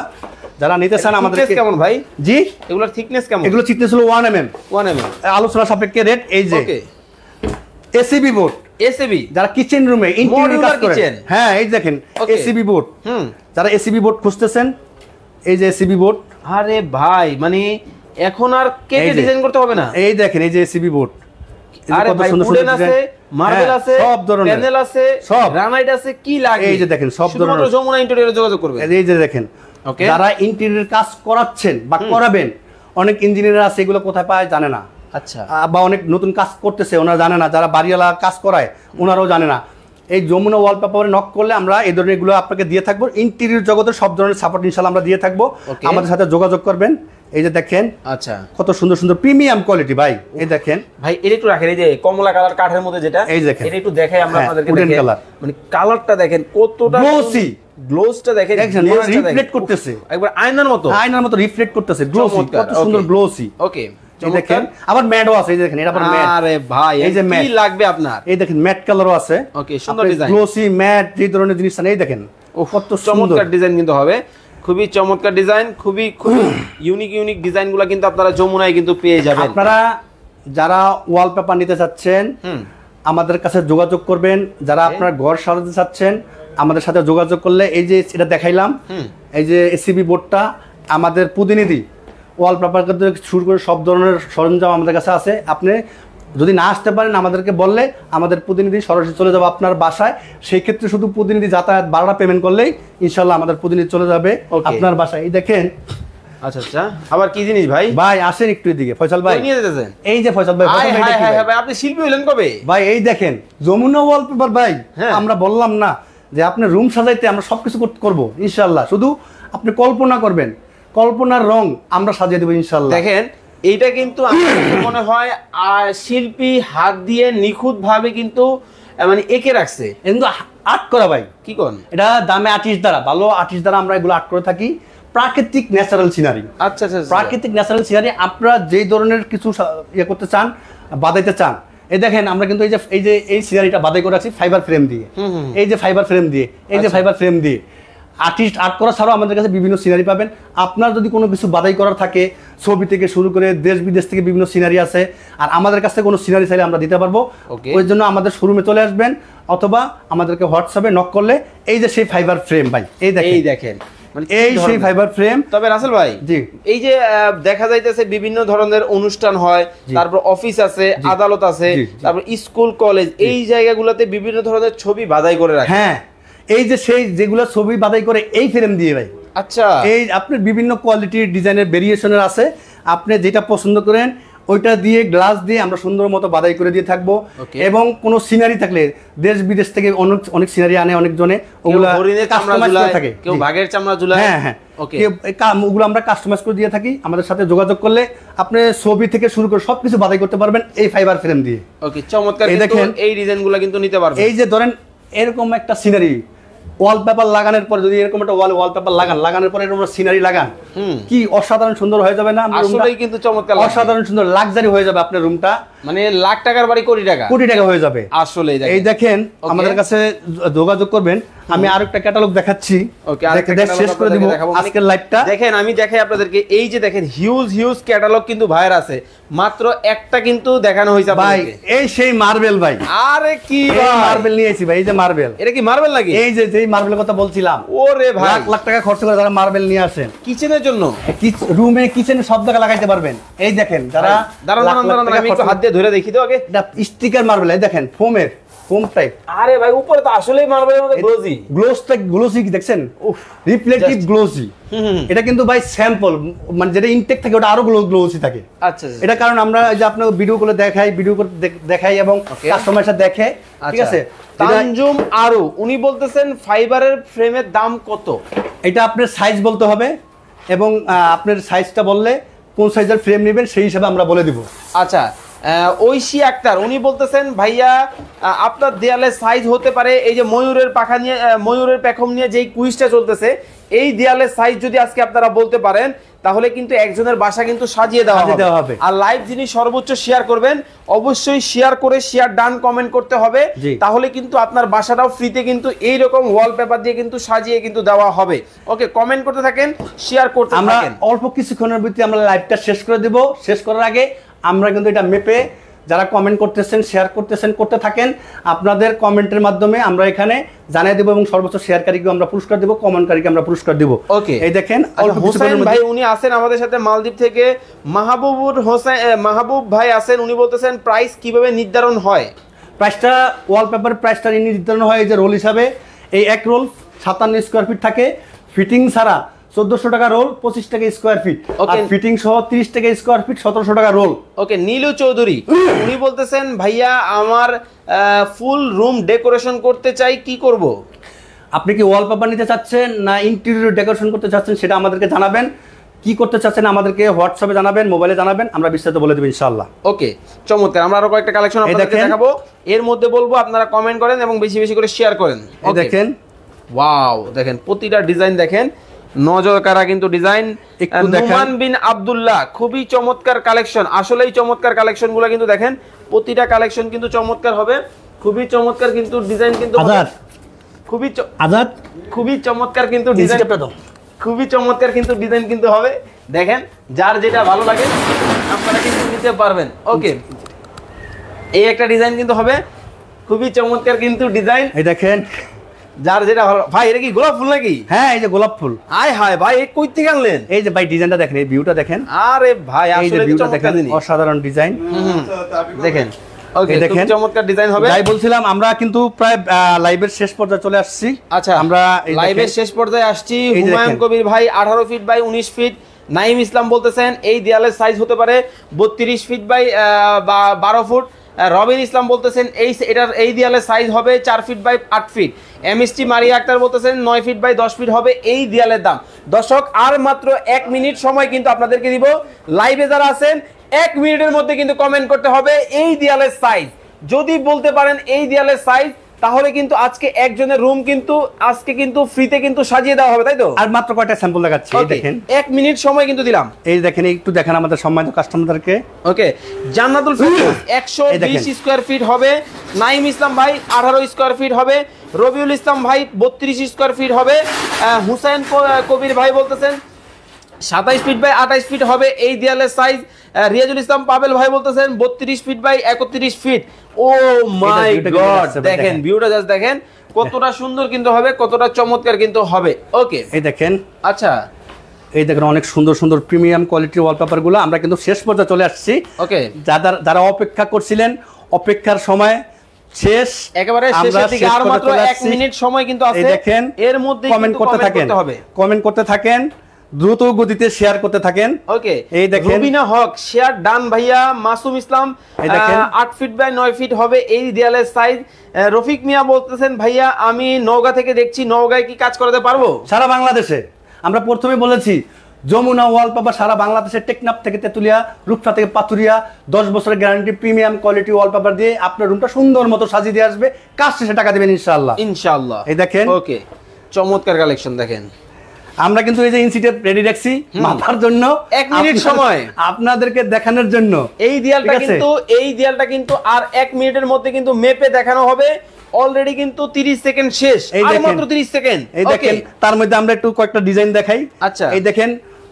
যারা নিতে চান আমাদের কেমন ভাই? জি, এগুলোর থিকনেস কেমন? এগুলো থিকনেস হলো 1 mm। আলোচনা সাপেক্ষে রেট। এই যে এসিবি বোর্ড, এসিবি যারা কিচেন রুমে ইন্টেরিয়র কাজ করেন, হ্যাঁ এই দেখেন এসিবি বোর্ড। যারা এসিবি বোর্ড খুঁজতেছেন, এই যে এসিবি বোর্ড। আরে ভাই, মানে এখন আর কেটে ডিজাইন করতে হবে না। এই দেখেন এই যে এসিবি বোর্ড। আরে ভাই, উডেন আছে, মার্বেল আছে, সব ধরনের প্যানেল আছে, সব গ্রানাইট আছে, কি লাগে এই যে দেখেন সব ধরনের। শুধু যমুনা ইন্টেরিয়রে যোগাযোগ করবেন। এই যে দেখেন, যারা ইন্টেরিয়র কাজ করাচ্ছেন বা করাবেন, অনেক ইঞ্জিনিয়ার আছে এগুলো কোথায় পায় জানে না। আচ্ছা, বা অনেক নতুন কাজ করতেছে ওনারা জানে না, যারা বাড়িওয়ালা কাজ করায় ওনারাও জানে না। এই যমুনা ওয়ালপেপারে নক করলে আমরা এই ধরনের এগুলো আপনাকে দিয়ে থাকবো। ইন্টেরিয়র জগতের সব ধরনের সাপোর্ট ইনশাআল্লাহ আমরা দিয়ে থাকবো। আমাদের সাথে যোগাযোগ করবেন। এই যে দেখেন, আচ্ছা কত সুন্দর সুন্দর প্রিমিয়াম কোয়ালিটি ভাই। এই দেখেন ভাই, এটা একটু রাখেন। এই যে কমলা কালার কাঠের মধ্যে যেটা, এই দেখেন এটা একটু দেখাই আমরা আপনাদেরকে। দেখেন মানে কালারটা দেখেন কতটা গ্লোসি, গ্লোসটা দেখেন, রিফ্লেক্ট করতেছে একবার আয়নার মতো রিফ্লেক্ট করতেছে। গ্লোসি, কত সুন্দর গ্লোসি। ওকে, এই দেখেন আবার ম্যাটও আছে। এই দেখেন এটা আবার ম্যাট। আরে ভাই, এই যে ম্যাট কি লাগবে আপনার। এই দেখেন ম্যাট কালারও আছে। ওকে, সুন্দর ডিজাইন, গ্লোসি ম্যাট যে ধরনের জিনিস আছে। এই দেখেন কত চমৎকার ডিজাইন কিন্তু হবে, খুবই চমৎকার ডিজাইন, খুবই ইউনিক ডিজাইনগুলো কিন্তু আপনারা যমুনায় কিন্তু পেয়ে যাবেন। আপনারা যারা ওয়ালপেপার নিতে চাচ্ছেন আমাদের কাছে যোগাযোগ করবেন। যারা আপনার ঘর সাজাতে চাচ্ছেন আমাদের সাথে যোগাযোগ করলে, এই যে এটা দেখাইলাম, এই যে এসিবি বোর্ডটা আমাদের প্রতিনিধি ওয়ালপেপার শুরু করে সব ধরনের সরঞ্জাম আমাদের কাছে আছে। আপনি যদি না আসতে পারেন আমাদেরকে বললে আমাদের প্রতিনিধি সরাসরি চলে যাবে আপনার বাসায়। সেই ক্ষেত্রে শুধু প্রতিনিধি যাতায়াত ভাড়া পেমেন্ট করলেই ইনশাল্লাহ আমাদের প্রতিনিধি চলে যাবে আপনার বাসায়। এই দেখেন, আচ্ছা আচ্ছা, আবার কি জিনিস ভাই? ভাই আসেন একটু এদিকে, ফয়সাল ভাই নিয়ে যেতেছেন। এই যে ফয়সাল ভাই, আপনি শিল্পী হলেন কবে ভাই? এই দেখেন যমুনা ওয়ালপেপার ভাই। আমরা বললাম না যে আপনি রুম সাজাইতে আমরা সবকিছু করবো ইনশাল্লাহ। শুধু আপনি কল্পনা করবেন, কল্পনার রং আমরা সাজিয়ে দেবো ইনশাল্লাহ। দেখেন এইটা কিন্তু আমার মনে হয় শিল্পী হাত দিয়ে নিখুঁত ভাবে কিন্তু মানে এঁকে রাখছে। কিন্তু আর্ট করা ভাই, কি কোন, এটা দামে আর্টিস্ট দ্বারা, ভালো আর্টিস্ট দ্বারা আমরা এগুলো আর্ট করে থাকি। প্রাকৃতিক ন্যাচারাল সিনারি। আচ্ছা আচ্ছা, প্রাকৃতিক ন্যাচারাল সিনারি আপনারা যেই ধরনের কিছু ইয়ে করতে চান, বাদাইতে চান। এই দেখেন আমরা কিন্তু এই যে এই সিনারিটা বাদাই করে আছি ফাইবার ফ্রেম দিয়ে। এই যে ফাইবার ফ্রেম দিয়ে, এই যে ফাইবার ফ্রেম দিয়ে
আর্টিস্ট আর্ট করা ছাড়াও আমাদের কাছে বিভিন্ন সিনারি পাবেন। আপনার যদি কোনো কিছু বাছাই করার থাকে, ছবি থেকে শুরু করে দেশ বিদেশ থেকে বিভিন্ন সিনারি আছে, আর আমাদের কাছে কোনো সিনারি চাইলে আমরা দিতে পারবো। ওই জন্য আমাদের শোরুমে চলে আসবেন অথবা আমাদেরকে হোয়াটসঅ্যাপে নক করলে এই যে সেই ফাইবার ফ্রেম ভাই, এই দেখেন এই সেই ফাইবার ফ্রেম।
তবে রাসেল ভাই,
জি,
এই যে দেখা যাইতেছে বিভিন্ন ধরনের অনুষ্ঠান হয়, তারপর অফিস আছে, আদালত আছে, তারপর স্কুল কলেজ, এই জায়গাগুলোতে বিভিন্ন ধরনের ছবি বাছাই করে রাখে।
হ্যাঁ, এই যে সেই যেগুলো ছবি বাছাই করে এই ফ্রেম দিয়ে ভাই।
আচ্ছা,
এই আপনার বিভিন্ন কোয়ালিটির ডিজাইনের ভেরিয়েশনের আছে, আপনি যেটা পছন্দ করেন ওইটা দিয়ে গ্লাস দিয়ে আমরা সুন্দর মতো বাছাই করে দিয়ে থাকবো। এবং কোনো সিনারি থাকলে দেশ বিদেশ থেকে অনেক সিনারি আনে অনেকজনে, ওগুলা কাস্টমাইজ করে থাকে,
কেউ বাঘের চামড়া ঝুলায়।
হ্যাঁ হ্যাঁ, ওকে, ওগুলো আমরা কাস্টমাইজ করে দিয়ে থাকি। আমাদের সাথে যোগাযোগ করলে আপনি ছবি থেকে শুরু করে সবকিছু বাছাই করতে পারবেন এই ফাইবার ফ্রেম দিয়ে।
ওকে, চমৎকার। এই দেখেন এই ডিজাইনগুলো কিন্তু নিতে পারবেন।
এই যে ধরেন এরকম একটা সিনারি ওয়ালপেপার লাগানোর পর যদি এরকম একটা ওয়ালপেপার লাগানোর পর এরকম সিনারি লাগান, কি অসাধারণ সুন্দর হয়ে যাবে না?
আসলেই কিন্তু চমৎকার,
অসাধারণ সুন্দর লাক্সারি হয়ে যাবে আপনার রুমটা,
মানে লাখ টাকার বাড়ি কোটি টাকা হয়ে যাবে। আসলেই
এই দেখেন আমাদের কাছে যোগাযোগ করবেন। আমি আরেকটা ক্যাটালগ দেখাচ্ছি, শেষ করে দিব আজকের লাইভটা।
দেখেন আমি দেখাই আপনাদেরকে, এই যে দেখেন হিউজ ক্যাটালগ কিন্তু ভাইয়ের আছে, মাত্র একটা কিন্তু দেখানো হয়েছে
ভাই। এই সেই মার্বেল ভাই,
আরে কি
মার্বেল নিয়েছি ভাই, এই যে মার্বেল।
এটা কি মার্বেল নাকি?
এই যে যেই মার্বেলের কথা বলছিলাম,
ওরে ভাই,
লাখ টাকা খরচ করে যারা মার্বেল নিয়ে আসেন
কিচেনের জন্য,
রুমে কিচেনে সব জায়গায় লাগাইতে পারবেন। এই দেখেন যারা,
দাঁড়ান আমি একটু হাত দিয়ে ধরে দেখি তো আগে।
এটা স্টিকার মার্বেল, এই দেখেন ফোম টাইপ।
আরে ভাই, উপরে তো আসলেই মার্বেলের মতো
গ্লোসি কি দেখছেন? Reflective glossy. এটা কিন্তু ভাই স্যাম্পল, মানে যেটা ইনটেক থাকে ওটা আরো গ্লোসি থাকে।
আচ্ছা,
এটা কারণ আমরা এই যে আপনাকে ভিডিও করে দেখাই এবং কাস্টমারের সাথে দেখে, ঠিক আছে?
তানজুম আরু উনি বলতেছেন ফাইবারের ফ্রেমের দাম কত?
এটা আপনার সাইজ বলতে হবে এবং আপনার সাইজটা বললে কোন সাইজের ফ্রেম নেবেন সেই হিসাবে আমরা বলে দিব।
আচ্ছা, ঐশী আক্তার উনি বলতেছেন ভাইয়া আপনার দেয়ালের সাইজ হতে পারে, এই যে ময়ূরের পাখা নিয়ে, ময়ূরের পেখম নিয়ে যেই কুইজটা চলতেছে, এই দেয়ালের সাইজ যদি আজকে আপনারা বলতে পারেন তাহলে কিন্তু একজনের বাসা কিন্তু সাজিয়ে দেওয়া হবে। আর লাইভ যিনি সর্বোচ্চ শেয়ার করবেন অবশ্যই শেয়ার করে শেয়ার ডান কমেন্ট করতে হবে, তাহলে কিন্তু আপনার বাসাটাও ফ্রিতে কিন্তু এইরকম ওয়ালপেপার দিয়ে কিন্তু সাজিয়ে কিন্তু দেওয়া হবে। ওকে, কমেন্ট করতে থাকেন, শেয়ার করতে থাকেন।
অল্প কিছুক্ষণের ভিতরে আমরা লাইভটা শেষ করে দেব। শেষ করার আগে আমরা কিন্তু এটা মেপে যারা কমেন্ট করতেছেন, শেয়ার করতেছেন, করতে থাকেন, আপনাদের কমেন্টের মাধ্যমে আমরা এখানে জানিয়ে দেব এবং সর্বোচ্চ শেয়ারকারীকে আমরা পুরস্কার দেব, কমেন্টকারীকে আমরা পুরস্কার দেব।
ওকে,
এই দেখেন
হোসেন ভাই উনি আছেন আমাদের সাথে মালদ্বীপ থেকে, মাহবুব ভাই আছেন, উনি বলতেছেন প্রাইস কিভাবে নির্ধারণ হয়?
প্রাইসটা ওয়ালপেপার প্রাইসটা নির্ধারণ হয় এই যে রোল হিসাবে। এই এক রোল 57 স্কয়ার ফিট থাকে, ফিটিং ছাড়া 1400 টাকা রোল, 25 টাকা স্কয়ার ফিট, আর ফিটিং সহ 30 টাকা স্কয়ার ফিট, 1700 টাকা রোল।
ওকে, নীলু চৌধুরী উনি বলতেছেন ভাইয়া আমার ফুল রুম ডেকোরেশন করতে চাই, কি করব?
আপনি কি ওয়ালপেপার নিতে চাচ্ছেন না ইন্টেরিয়র ডেকোরেশন করতে চাচ্ছেন সেটা আমাদেরকে জানাবেন। কি করতে চাচ্ছেন আমাদেরকে হোয়াটসঅ্যাপে জানাবেন, মোবাইলে জানাবেন, আমরা বিস্তারিত বলে দেব ইনশাআল্লাহ।
ওকে, চমৎকার। আমরা আরো কয়েকটা কালেকশন আপনাদেরকে দেখাবো, এর মধ্যে বলবো আপনারা কমেন্ট করেন এবং বেশি বেশি করে শেয়ার করেন।
এই দেখেন,
ওয়াও, দেখেন প্রতিটা ডিজাইন দেখেন, নজর কারা কিন্তু ডিজাইন। নুমান বিন আব্দুল্লাহ খুবই চমৎকার কালেকশন, আসলেই চমৎকার কালেকশনগুলো কিন্তু দেখেন, প্রতিটা কালেকশন কিন্তু চমৎকার হবে, খুবই চমৎকার কিন্তু ডিজাইন কিন্তু খুবই চমৎকার কিন্তু ডিজাইন, খুবই চমৎকার কিন্তু ডিজাইন কিন্তু হবে। দেখেন যার যেটা ভালো লাগে আপনারা কিন্তু নিতে পারবেন। ওকে, এই একটা ডিজাইন কিন্তু হবে, খুবই চমৎকার কিন্তু ডিজাইন।
এই দেখেন
যার যেটা ভালো। ভাই এটা কি গোলাপ ফুল নাকি?
হ্যাঁ, এই যে গোলাপ ফুল।
আয় হায় ভাই, এই কই থেকে আনলেন?
এই যে ভাই ডিজাইনটা দেখেন, এই ভিউটা দেখেন।
আরে ভাই আসলে
ভিউটা দেখেন, অসাধারণ ডিজাইন।
দেখেন, ওকে, দেখেন চমৎকার ডিজাইন হবে।
যাই বলছিলাম আমরা কিন্তু প্রায় লাইভের শেষ পর্যায়ে চলে আসছি।
আচ্ছা, আমরা লাইভের শেষ পর্যায়ে আসছি। হুমায়ুন কবির ভাই 18 feet by 19 feet. Naim Islam বলতেছেন এই দেয়ালের সাইজ হতে পারে 32 feet by 12 foot. Robin Islam বলতেছেন এই দেয়ালের সাইজ হবে 4 feet by 8 feet. MST Maria Akter বলতেছেন 9 ফিট বাই 10 ফিট হবে এই দেয়ালের দাম। দর্শক আর মাত্র 1 মিনিট সময় কিন্তু আপনাদেরকে দিব। লাইভে যারা আছেন 1 মিনিটের মধ্যে কিন্তু কমেন্ট করতে হবে এই দেয়ালের সাইজ। যদি বলতে পারেন এই দেয়ালের সাইজ, তাহলে কিন্তু আজকে একজনের রুম কিন্তু আজকে কিন্তু ফ্রিতে কিন্তু সাজিয়ে দেওয়া হবে, তাই তো?
আর মাত্র কয়টা স্যাম্পল দেখাচ্ছি, এই দেখেন
1 মিনিট সময় কিন্তু দিলাম।
এই দেখেন, একটু দেখেন আমাদের সম্মানিত কাস্টমারদেরকে।
ওকে, জান্নাতুল ফেরদৌস 120 স্কয়ার ফিট হবে। নাইম ইসলাম ভাই 18 স্কয়ার ফিট হবে। রবিউল ইসলাম ভাই 32 স্কয়ার ফিট হবে। হুসাইন কবির ভাই বলতেছেন 27 ফিট বাই 28 ফিট হবে এই দেয়ালের সাইজ। রিয়াজুল ইসলাম পাবেল ভাই বলতেছেন 32 feet by 31 feet. Oh my God, দেখেন ভিউটা জাস্ট দেখেন কতটা সুন্দর কিন্তু হবে, কতটা চমৎকার কিন্তু হবে। ওকে,
এই দেখেন,
আচ্ছা
এই দেখেন অনেক সুন্দর সুন্দর প্রিমিয়াম কোয়ালিটির ওয়ালপেপার গুলো আমরা কিন্তু শেষ পর্যায়ে চলে আসছি।
ওকে,
যারা অপেক্ষা করছিলেন, অপেক্ষার সময় শেষ,
একেবারে শেষের দিকে আর মাত্র 1 মিনিট সময় কিন্তু আছে।
দেখেন,
এর মধ্যে
কমেন্ট করতে থাকেন, কমেন্ট করতে থাকেন, দ্রুত গতিতে শেয়ার করতে থাকেন।
ওকে,
এই দেখেন
রুবিনা হক শেয়ার ডান ভাইয়া। মাসুম ইসলাম 8 ফিট বাই 9 ফিট হবে এই দেয়ালের সাইজ। রফিক মিয়া বলতেছেন ভাইয়া আমি নওগাঁ থেকে দেখছি, নওগাঁয় কি কাজ করাতে পারবো?
সারা বাংলাদেশে। আমরা প্রথমে বলেছি যমুনা ওয়ালপেপার সারা বাংলাদেশে, টেকনাফ থেকে তেতুলিয়া, রূপসা থেকে পাথুরিয়া, 10 বছরের গ্যারান্টি প্রিমিয়াম কোয়ালিটি ওয়ালপেপার দিয়ে আপনার রুমটা সুন্দর মতো সাজিয়ে দিয়ে আসবে। কাজ শেষে টাকা দিবেন ইনশাআল্লাহ।
ইনশাআল্লাহ।
এই দেখেন,
ওকে, চমৎকার কালেকশন দেখেন।
আমরা কিন্তু এই যে ইনসিটেপ রেডি রাখছি মাথার জন্য
1 মিনিট সময়
আপনাদেরকে দেখানোর জন্য।
এই দেয়ালটা কিন্তু আর 1 মিনিটের মধ্যে কিন্তু মেপে দেখানো হবে। অলরেডি কিন্তু 30 সেকেন্ড শেষ, আর মাত্র 30 সেকেন্ড।
এই দেখেন, তার মধ্যে আমরা একটু কয়েকটা ডিজাইন দেখাই।
আচ্ছা,
এই দেখেন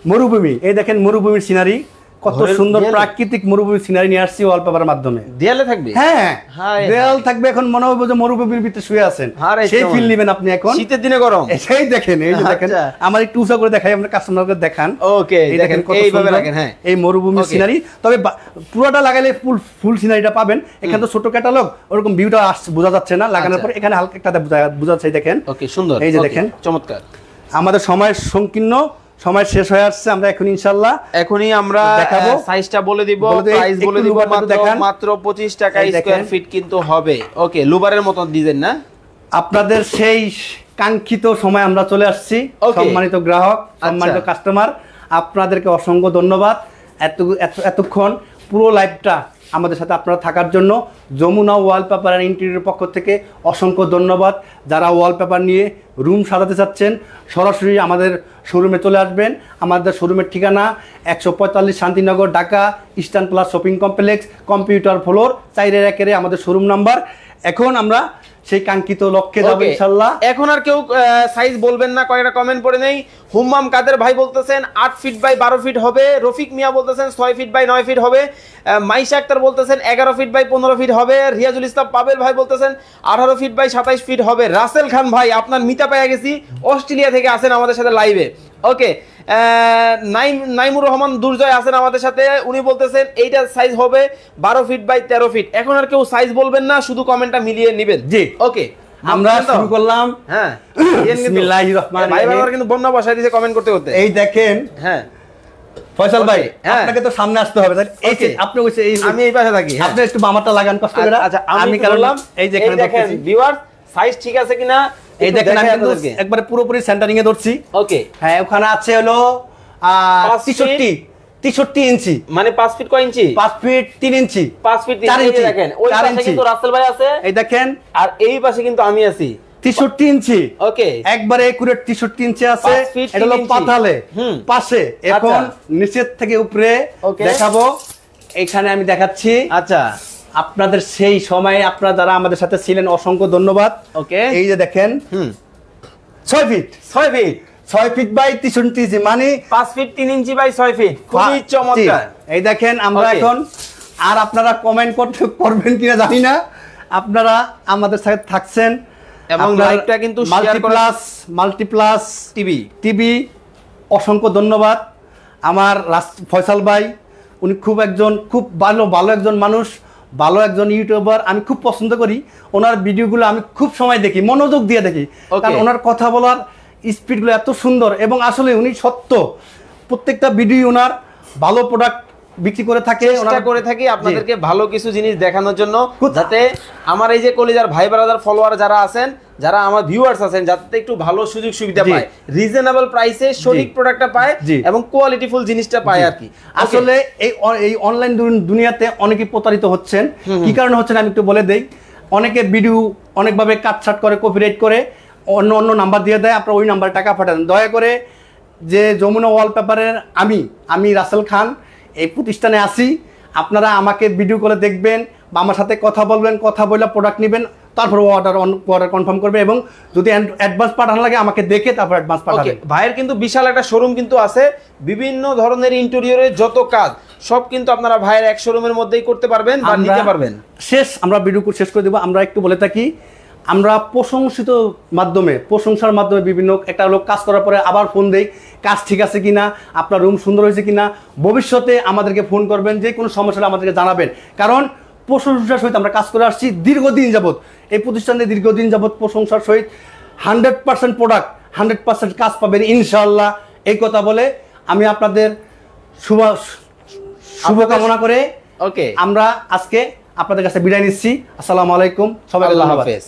মরুভূমি, এই দেখেন মরুভূমির সিনারি, কত সুন্দর প্রাকৃতিক মরুভূমির সিনারি নিয়ে আসছি ওয়ালপেপারের মাধ্যমে।
দেয়ালে থাকবে,
হ্যাঁ দেয়াল থাকবে। এখন মনে হবে যে মরুভূমির ভিতরে শুয়ে আছেন, সেই ফিল নেবেন আপনি এখন।
শীতের দিনে গরম,
সেই দেখেন, এই যে দেখেন, আমার একটু উঁচা করে দেখাই, আমরা কাস্টমারকে দেখান।
ওকে, দেখেন এইভাবে রাখেন। হ্যাঁ,
এই মরুভূমির সিনারি, তবে পুরোটা লাগালে ফুল সিনারিটা পাবেন। এখানে তো ছোট ক্যাটালগ, ওরকম ভিউটা বোঝা যাচ্ছে না লাগানোর পর, এখানে হালকা একটা বোঝা যাচ্ছে। দেখেন,
ওকে, সুন্দর।
এই যে দেখেন,
চমৎকার।
আমাদের সময় সংকীর্ণ, সময় শেষ হয়ে আসছে। আমরা এখন ইনশাআল্লাহ
এখনই আমরা দেখাবো, সাইজটা বলে দিব, প্রাইস বলে দিব। মাত্র 25 টাকা স্কয়ার ফিট কিন্তু হবে। ওকে, লুবারের মতো ডিজাইন না?
আপনাদের সেই কাঙ্ক্ষিত সময় আমরা চলে আসছি। সম্মানিত গ্রাহক, সম্মানিত কাস্টমার, আপনাদেরকে অসংখ্য ধন্যবাদ এতক্ষণ পুরো লাইভটা আমাদের সাথে আপনারা থাকার জন্য। যমুনা ওয়ালপেপার অ্যান্ড ইন্টেরিয়র পক্ষ থেকে অসংখ্য ধন্যবাদ। যারা ওয়ালপেপার নিয়ে রুম সাজাতে চাচ্ছেন, সরাসরি আমাদের শোরুমে চলে আসবেন। আমাদের শোরুমের ঠিকানা 145 Shantinagar, Dhaka, eastern plus shopping complex, computer floor 4-এর আমাদের শোরুম নাম্বার। এখন আমরা সেই কাঙ্ক্ষিত লক্ষ্যে যাব ইনশাআল্লাহ।
এখন আর কেউ সাইজ বলবেন না, কয়েকটা কমেন্ট পড়ে নেই। হুম্মাম কাদের ভাই বলতেছেন 8 ফিট বাই 12 ফিট হবে। রফিক মিয়া বলতেছেন 6 ফিট বাই 9 ফিট হবে। মাইশা আক্তার বলতেছেন 11 ফিট বাই 15 ফিট হবে। রিয়াজুল ইসলাম পাবেল ভাই বলতেছেন 18 ফিট বাই 27 ফিট হবে। রাসেল খান ভাই, আপনার মিতা পেয়ে গেছি, অস্ট্রেলিয়া থেকে আছেন আমাদের সাথে লাইভে। ওকে, নাইমুর রহমান দুর্জয় আছেন আমাদের সাথে, উনি বলতেছেন এইটার সাইজ হবে 12 ফিট বাই 13 ফিট। এখন আর কেউ সাইজ বলবেন না, শুধু কমেন্টটা মিলিয়ে নেবেন।
জি,
ওকে,
আমরা শুরু করলাম।
হ্যাঁ,
বিসমিল্লাহির রহমানির রহিম।
ভাই কিন্তু বন্যা বসায় দিয়েছে কমেন্ট করতে করতে।
এই দেখেন,
হ্যাঁ
ফয়সাল ভাই, আপনাকে তো সামনে আসতে হবে। এই যে আপনি কইছে, এই
আমি এই পাশে থাকি,
আপনি একটু বামাটা লাগান কষ্ট করে।
আচ্ছা, আমি করলাম। এই যে দেখেন ভিউয়ার্স, সাইজ ঠিক আছে কিনা
এই দেখেন, আমি কিন্তু একবারে পুরোপুরি সেন্টারিং এ ধরছি।
ওকে,
হ্যাঁ, ওখানে আছে হলো 63 ইঞ্চি,
মানে 5 ফিট কয় ইঞ্চি?
5 ফিট 3 ইঞ্চি,
5 ফিট 3 ইঞ্চি। দেখেন ওই পাশে কিন্তু রাসেল ভাই আছে,
এই দেখেন,
আর এই পাশে কিন্তু আমি আছি
63 ইঞ্চি।
ওকে,
একবারে একুরেট 63 ইঞ্চি আছে। এটা হলো পাতালে পাশে। এখন নিচের থেকে উপরে দেখাবো, এখানে আমি দেখাচ্ছি।
আচ্ছা,
আপনাদের সেই সময়ে আপনারা যারা আমাদের সাথে ছিলেন অসংখ্য ধন্যবাদ।
ওকে,
এই যে দেখেন 6 ফিট 6 ফিট বাই 63 ইঞ্চি, মানে
5 ফিট 3 ইঞ্চি বাই 6 ফিট। খুবই চমৎকার।
এই দেখেন, আমরা এখন আর আপনারা কমেন্ট করবেন কিনা জানি না, আপনারা আমাদের সাথে থাকছেন
এবং লাইভটা কিন্তু শেয়ার করে
মাল্টিপ্লাস টিভি অসংখ্য ধন্যবাদ। আমার ফয়সাল ভাই, উনি খুব ভালো একজন মানুষ, ভালো একজন ইউটিউবার। আমি খুব পছন্দ করি ওনার ভিডিওগুলো, আমি খুব সময় দেখি, মনোযোগ দিয়ে দেখি, কারণ ওনার কথা বলার স্পিডগুলো এত সুন্দর। এবং আসলে উনি সত্য, প্রত্যেকটা ভিডিও ওনার ভালো প্রোডাক্ট বিক্রি করে থাকে,
চেষ্টা করে থাকি আপনাদেরকে ভালো কিছু জিনিস দেখানোর জন্য, যাতে আমার এই যে কলিজার ভাই ব্রাদার ফলোয়ার যারা আছেন, যারা আমার ভিউয়ার্স আছেন, যাতে একটু ভালো সুযোগ সুবিধা পায়, রিজনেবল প্রাইসে সঠিক প্রোডাক্টটা পায় এবং কোয়ালিটিফুল জিনিসটা পায় আর কি।
আসলে এই অনলাইন দুনিয়াতে অনেকেই প্রতারিত হচ্ছেন। কি কারণে হচ্ছেন আমি একটু বলে দেই। অনেকে ভিডিও অনেকভাবে কাটছাট করে, কপিরাইট করে, অন্য নাম্বার দিয়ে দেয়, আপনারা ওই নাম্বারে টাকা পাঠান। দয়া করে, যে যমুনা ওয়ালপেপারের আমি রাসেল খান এই প্রতিষ্ঠানে আসি, আপনারা আমাকে ভিডিও করে দেখবেন বা আমার সাথে কথা বলবেন, কথা বলে প্রোডাক্ট নেবেন। তারপর অর্ডার কনফার্ম করবে, এবং যদি অ্যাডভান্স পাঠানো লাগে আমাকে দেখে তারপর অ্যাডভান্স পাঠাবে।
ভাইয়ের কিন্তু বিশাল একটা শোরুম কিন্তু আছে, বিভিন্ন ধরনের ইন্টেরিয়রের যত কাজ সব কিন্তু আপনারা ভাইয়ের এক শোরুমের মধ্যেই করতে পারবেন বা নিতে পারবেন।
আমরা ভিডিও শেষ করে দেবো। আমরা একটু বলে থাকি, আমরা প্রশংসার মাধ্যমে বিভিন্ন একটা লোক কাজ করার পরে আবার ফোন দেই, কাজ ঠিক আছে কিনা, আপনার রুম সুন্দর হয়েছে কিনা। ভবিষ্যতে আমাদেরকে ফোন করবেন, যে কোনো সমস্যা আমাদেরকে জানাবেন, কারণ প্রশংসার সহিত আমরা কাজ করে আসছি দীর্ঘদিন যাবৎ। এই প্রতিষ্ঠানে দীর্ঘদিন যাবৎ প্রশংসার সহিত 100% প্রোডাক্ট 100% কাজ পাবেন ইনশাআল্লাহ। এই কথা বলে আমি আপনাদের শুভকামনা করে আমরা আজকে আপনাদের কাছে বিদায় নিচ্ছি। আসসালামু আলাইকুম, সবাই আল্লাহ হাফেজ।